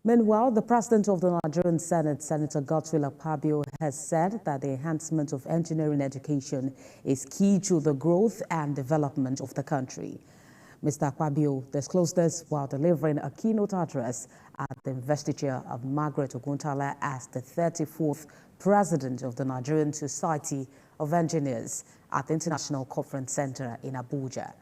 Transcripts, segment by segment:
Meanwhile, the president of the Nigerian Senate, Senator Godswill Akpabio, has said that the enhancement of engineering education is key to the growth and development of the country. Mr. Akpabio disclosed this while delivering a keynote address at the investiture of Margaret Oguntala as the 34th president of the Nigerian Society of Engineers at the International Conference Center in Abuja.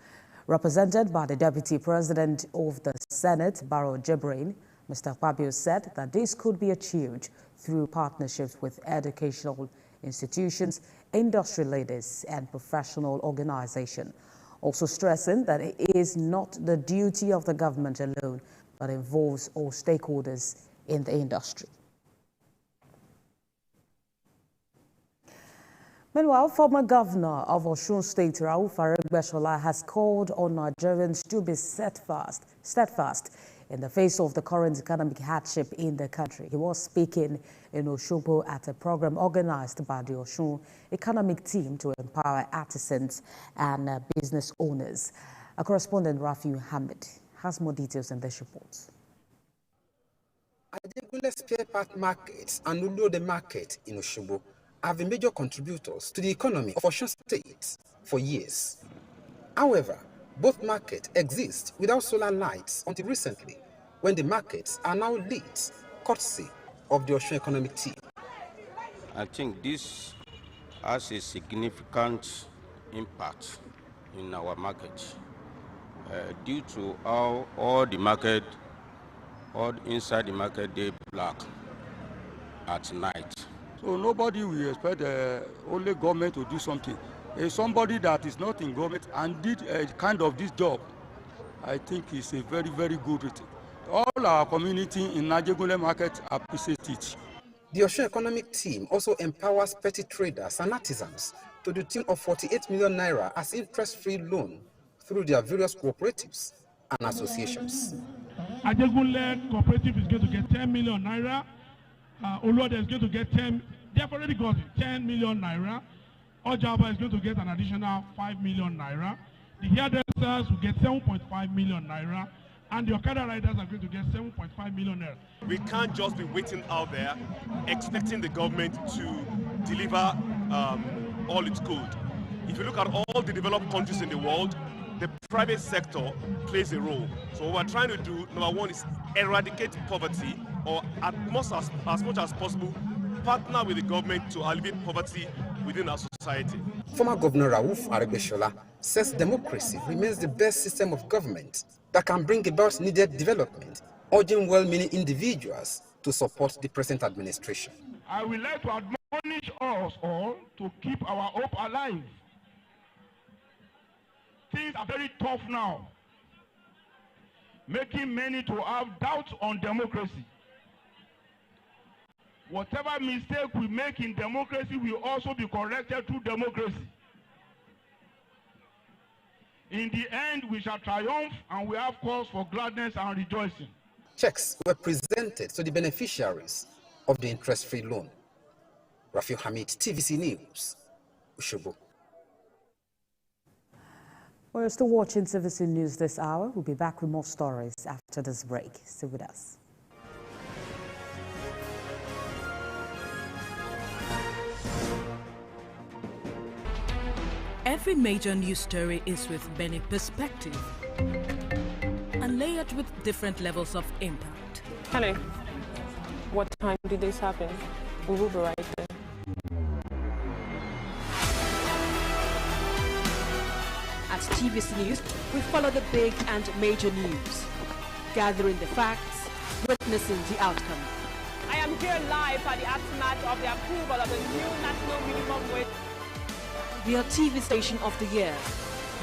Represented by the Deputy President of the Senate, Barrow Jibrin, Mr. Akpabio said that this could be achieved through partnerships with educational institutions, industry leaders, and professional organizations, also stressing that it is not the duty of the government alone, but involves all stakeholders in the industry. Meanwhile, former governor of Osun State, Rauf Aregbesola, has called on Nigerians to be steadfast in the face of the current economic hardship in the country. He was speaking in Osogbo at a program organized by the Osun Economic Team to empower artisans and business owners. Our correspondent Rafi Hamid has more details in this report. Adekunle spare part markets and Ulode market in Osogbo have been major contributors to the economy of Osun State for years. However, both markets exist without solar lights until recently, when the markets are now lit, courtesy of the Osun Economic Team. I think this has a significant impact in our market due to how all inside the market, they black at night. So nobody will expect only government to do something. Somebody that is not in government and did a kind of this job, I think is a very, very good thing. All our community in Najegule market appreciate it. The Osun Economic Team also empowers petty traders and artisans to the tune of 48 million naira as interest-free loan through their various cooperatives and associations. Ajegule cooperative is going to get 10 million naira. Oluwade is going to get 10. They have already got 10 million naira. Ojaba is going to get an additional 5 million naira. The hairdressers will get 7.5 million naira. And the Okada riders are going to get 7.5 million naira. We can't just be waiting out there expecting the government to deliver all it's good. If you look at all the developed countries in the world, the private sector plays a role. So what we're trying to do, number one, is eradicate poverty, or as much as possible, partner with the government to alleviate poverty within our society. Former Governor Rauf Aregbesola says democracy remains the best system of government that can bring about needed development, urging well-meaning individuals to support the present administration. I would like to admonish us all to keep our hope alive. Things are very tough now, making many to have doubts on democracy. Whatever mistake we make in democracy will also be corrected through democracy. In the end, we shall triumph, and we have cause for gladness and rejoicing. Checks were presented to the beneficiaries of the interest-free loan. Rafi Hamid, TVC News, Osogbo. We're still watching TVC News this hour. We'll be back with more stories after this break. Stay with us. Every major news story is with many perspectives and layered with different levels of impact. Hello. What time did this happen? We will be right there. At TVC News, we follow the big and major news, gathering the facts, witnessing the outcome. I am here live at the aftermath of the approval of the new national minimum wage. We are TV Station of the Year,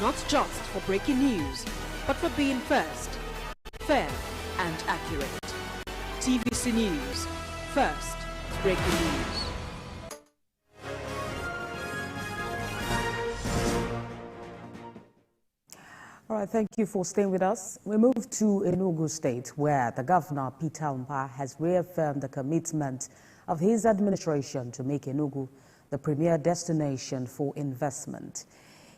not just for breaking news, but for being first, fair and accurate. TVC News, first breaking news. All right, thank you for staying with us. We move to Enugu State, where the governor, Peter Mpa, has reaffirmed the commitment of his administration to make Enugu the premier destination for investment.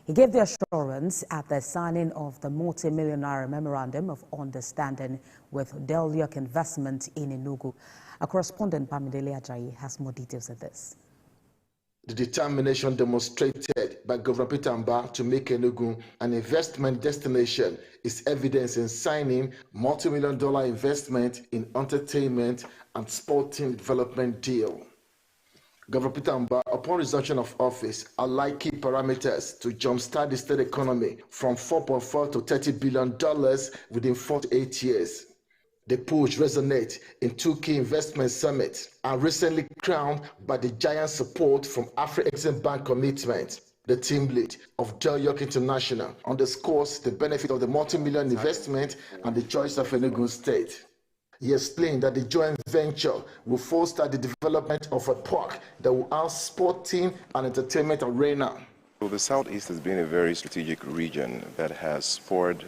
He gave the assurance at the signing of the multi-million naira memorandum of understanding with Delyoc Investment in Enugu. Our correspondent Bamidele Ajayi has more details of this. The determination demonstrated by Governor Peter Mbah to make Enugu an investment destination is evidence in signing multi-million-dollar investment in entertainment and sporting development deal. Governor Peter Mbah, upon resumption of office, outlined key parameters to jumpstart the state economy from $4.4 to $30 billion within 4 to 8 years. The push resonates in 2 key investment summits and recently crowned by the giant support from Afro-Exim Bank commitment. The team lead of Delyoc International underscores the benefit of the multi-million investment and the choice of Enugu State. He explained that the joint venture will foster the development of a park that will house sporting and entertainment arena. So the Southeast has been a very strategic region that has spurred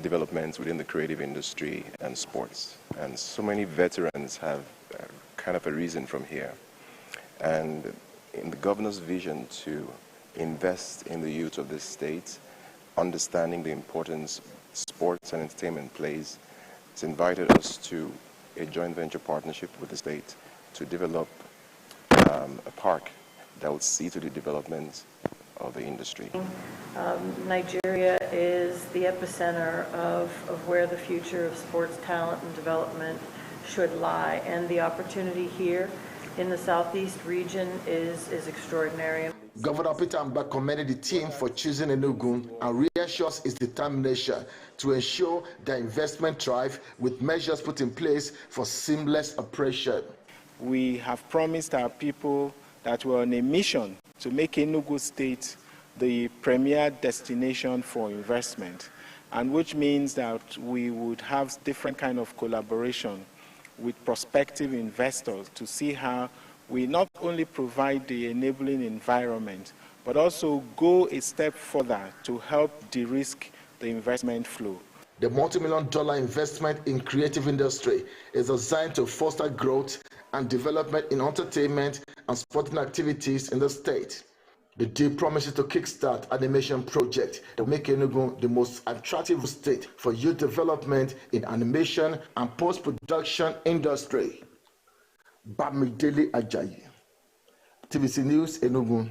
developments within the creative industry and sports. And so many veterans have kind of arisen from here. And in the governor's vision to invest in the youth of this state, understanding the importance sports and entertainment plays, it's invited us to a joint venture partnership with the state to develop a park that would see to the development of the industry. Nigeria is the epicenter of where the future of sports talent and development should lie, and the opportunity here in the Southeast region is extraordinary. Governor Peter Mbah commended the team for choosing Enugu and reassures his determination to ensure that investment thrive with measures put in place for seamless operation. We have promised our people that we're on a mission to make Enugu State the premier destination for investment, and which means that we would have different kind of collaboration with prospective investors to see how we not only provide the enabling environment, but also go a step further to help de-risk the investment flow. The multi-million-dollar investment in creative industry is designed to foster growth and development in entertainment and sporting activities in the state. The deal promises to kickstart animation project that will make Enugu the most attractive state for youth development in animation and post-production industry. Bamidele Ajayi, TVC News, Enugu.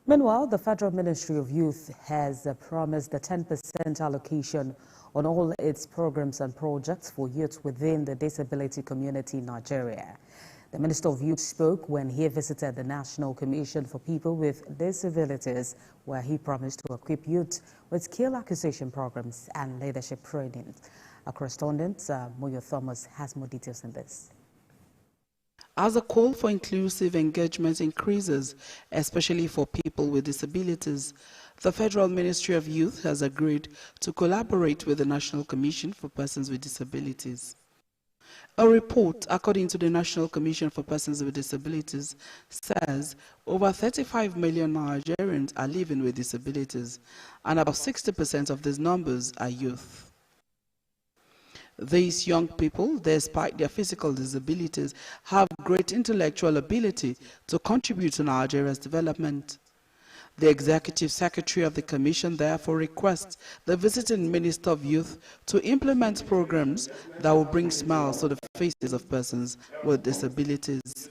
Meanwhile, the Federal Ministry of Youth has promised a 10% allocation on all its programs and projects for youth within the disability community in Nigeria. The Minister of Youth spoke when he visited the National Commission for People with Disabilities, where he promised to equip youth with skill acquisition programs and leadership training. Our correspondent, Moyo Thomas, has more details on this. As the call for inclusive engagement increases, especially for people with disabilities, the Federal Ministry of Youth has agreed to collaborate with the National Commission for Persons with Disabilities. A report, according to the National Commission for Persons with Disabilities, says over 35 million Nigerians are living with disabilities, and about 60% of these numbers are youth. These young people, despite their physical disabilities, have great intellectual ability to contribute to Nigeria's development. The Executive Secretary of the Commission therefore requests the visiting Minister of Youth to implement programs that will bring smiles to the faces of persons with disabilities.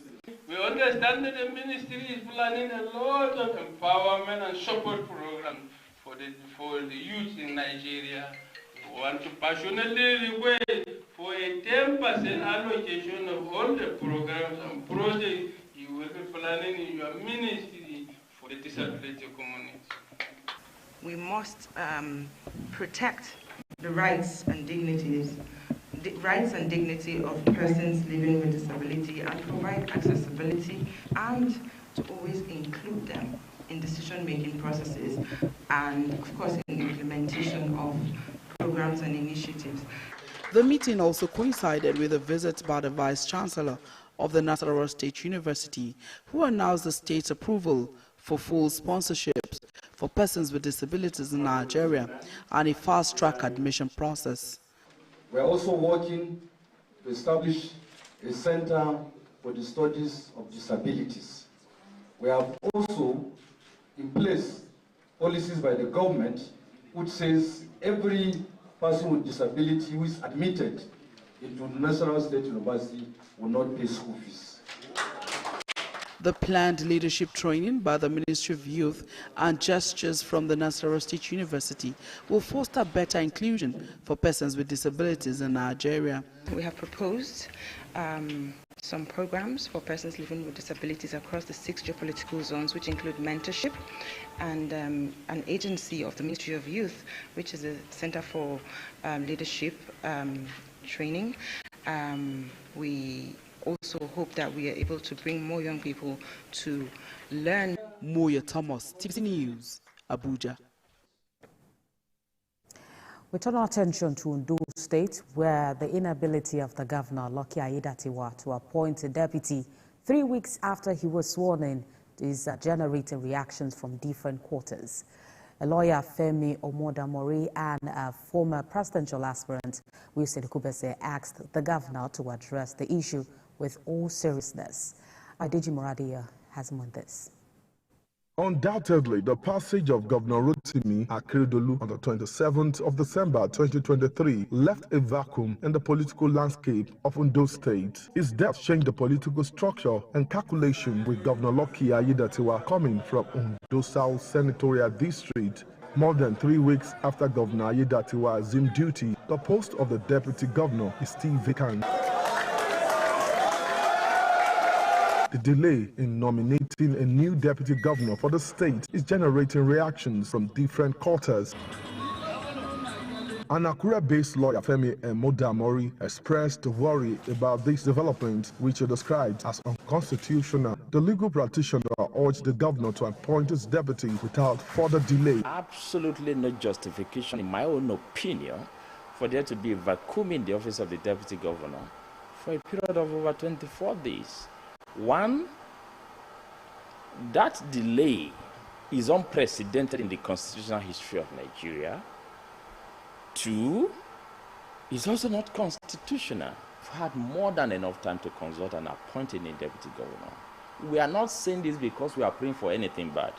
We understand that the ministry is planning a lot of empowerment and support programs for the youth in Nigeria. We want to passionately request for a 10% allocation of all the programs and projects you will be planning in your ministry for the disability community. We must protect the rights and dignity of persons living with disability and provide accessibility and to always include them in decision-making processes and, of course, in the implementation of programs and initiatives. The meeting also coincided with a visit by the Vice-Chancellor of the Nasarawa State University, who announced the state's approval for full sponsorships for persons with disabilities in Nigeria and a fast-track admission process. We are also working to establish a center for the studies of disabilities, We have also in place policies by the government which says every person with disability who is admitted into National State University will not pay school fees. The planned leadership training by the Ministry of Youth and gestures from the Nassarawa State University will foster better inclusion for persons with disabilities in Nigeria. We have proposed some programs for persons living with disabilities across the 6 geopolitical zones, which include mentorship and an agency of the Ministry of Youth, which is a Center for Leadership Training. We also hope that we are able to bring more young people to learn. Moya Thomas, TVC News, Abuja. We turn our attention to Ondo State, where the inability of the Governor Lucky Aiyedatiwa to appoint a deputy 3 weeks after he was sworn in is generating reactions from different quarters. A lawyer, Femi Emodamori, and a former presidential aspirant, Ikubese, asked the governor to address the issue with all seriousness. Adeji Moradia has more on this. Undoubtedly, the passage of Governor Rotimi Akeredolu on the 27th of December 2023 left a vacuum in the political landscape of Ondo State. His death changed the political structure and calculation, with Governor Lucky Aiyedatiwa coming from Ondo South Senatorial District. More than 3 weeks after Governor Aiyedatiwa assumed duty, the post of the deputy governor is still vacant. The delay in nominating a new deputy governor for the state is generating reactions from different quarters. An Akure-based lawyer, Femi Emodamori, expressed worry about this development, which he described as unconstitutional. The legal practitioner urged the governor to appoint his deputy without further delay. Absolutely no justification, in my own opinion, for there to be a vacuum in the office of the deputy governor for a period of over 24 days. One, that delay is unprecedented in the constitutional history of Nigeria. Two, it's also not constitutional. We've had more than enough time to consult and appoint a new deputy governor. We are not saying this because we are praying for anything bad,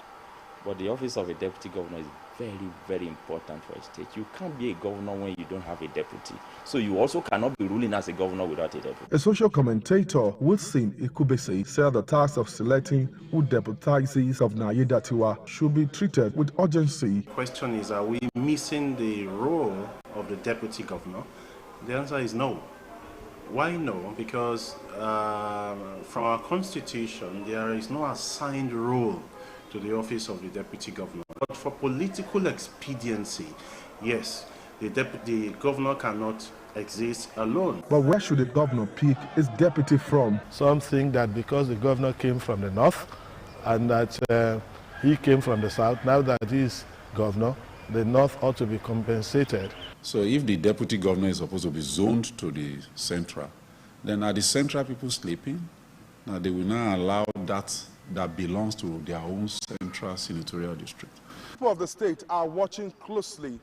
but the office of a deputy governor is very, very important for a state. You can't be a governor when you don't have a deputy. So you also cannot be ruling as a governor without a deputy. A social commentator, Wilson Ikubese, said the task of selecting who deputizes of Aiyedatiwa should be treated with urgency. The question is, are we missing the role of the deputy governor? The answer is no. Why no? Because from our constitution, there is no assigned role to the office of the deputy governor. But for political expediency, yes, the governor cannot exist alone. But where should the governor pick his deputy from? Some think that because the governor came from the north and that he came from the south, now that he's governor, the north ought to be compensated. So if the deputy governor is supposed to be zoned to the central, then are the central people sleeping? Now they will not allow that belongs to their own central senatorial district. People of the state are watching closely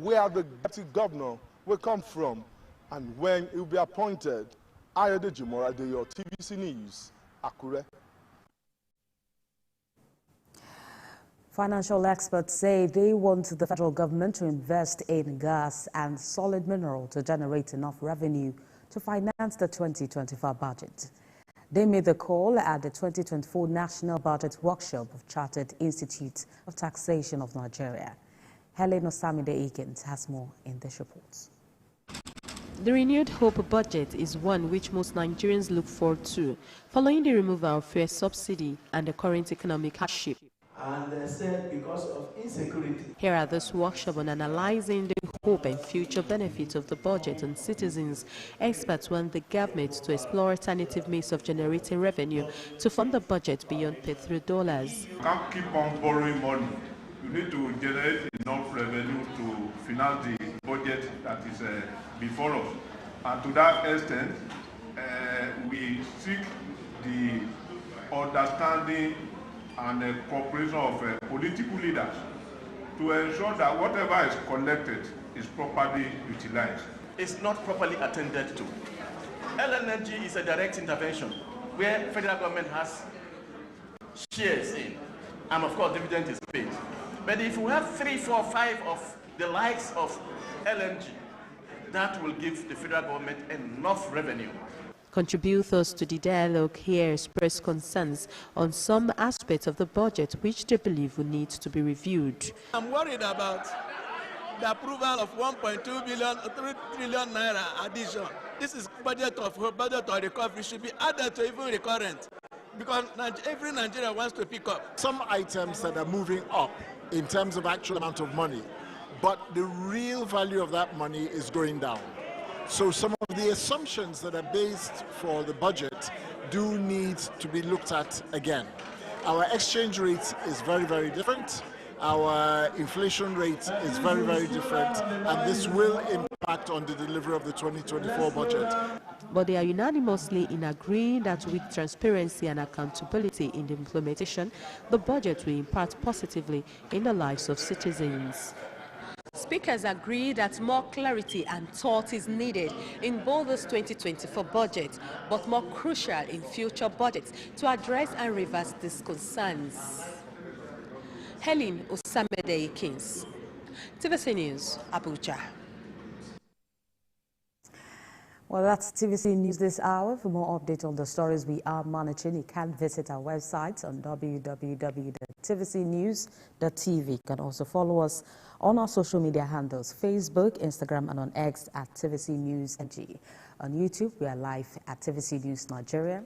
where the deputy governor will come from and when he will be appointed. Adeji Moradia, TVC News, Akure. Financial experts say they want the federal government to invest in gas and solid mineral to generate enough revenue to finance the 2025 budget. They made the call at the 2024 National Budget Workshop of Chartered Institute of Taxation of Nigeria. Helen Osamide Ekins has more in this report. The renewed Hope budget is one which most Nigerians look forward to, following the removal of fuel subsidy and the current economic hardship. And they said because of insecurity. Here at this workshop on analyzing the hope and future benefits of the budget on citizens, experts want the government to explore alternative means of generating revenue to fund the budget beyond $3. You can't keep on borrowing money. You need to generate enough revenue to finance the budget that is before us. And to that extent, we seek the understanding and the cooperation of political leaders to ensure that whatever is collected is properly utilized. It's not properly attended to. LNG is a direct intervention where federal government has shares in. And of course, dividend is paid. But if we have 3, 4, 5 of the likes of LNG, that will give the federal government enough revenue. Contributors to the dialogue here expressed concerns on some aspects of the budget which they believe will need to be reviewed. I'm worried about the approval of 1.2 billion, 3 trillion naira addition. This is budget or recovery should be added to even recurrent, because every Nigerian wants to pick up. Some items that are moving up in terms of actual amount of money, but the real value of that money is going down. So some of the assumptions that are based for the budget do need to be looked at again. Our exchange rate is very, very different. Our inflation rate is very, very different, and this will impact on the delivery of the 2024 budget. But they are unanimously in agreeing that with transparency and accountability in the implementation, the budget will impact positively in the lives of citizens. Speakers agree that more clarity and thought is needed in both this 2024 budget, but more crucial in future budgets to address and reverse these concerns. Helen Osamede-Kings, TVC News, Abuja. Well, that's TVC News this hour. For more updates on the stories we are monitoring, you can visit our website on www.tvcnews.tv. You can also follow us on our social media handles, Facebook, Instagram, and on X at TVC News NG. On YouTube, we are live at TVC News Nigeria.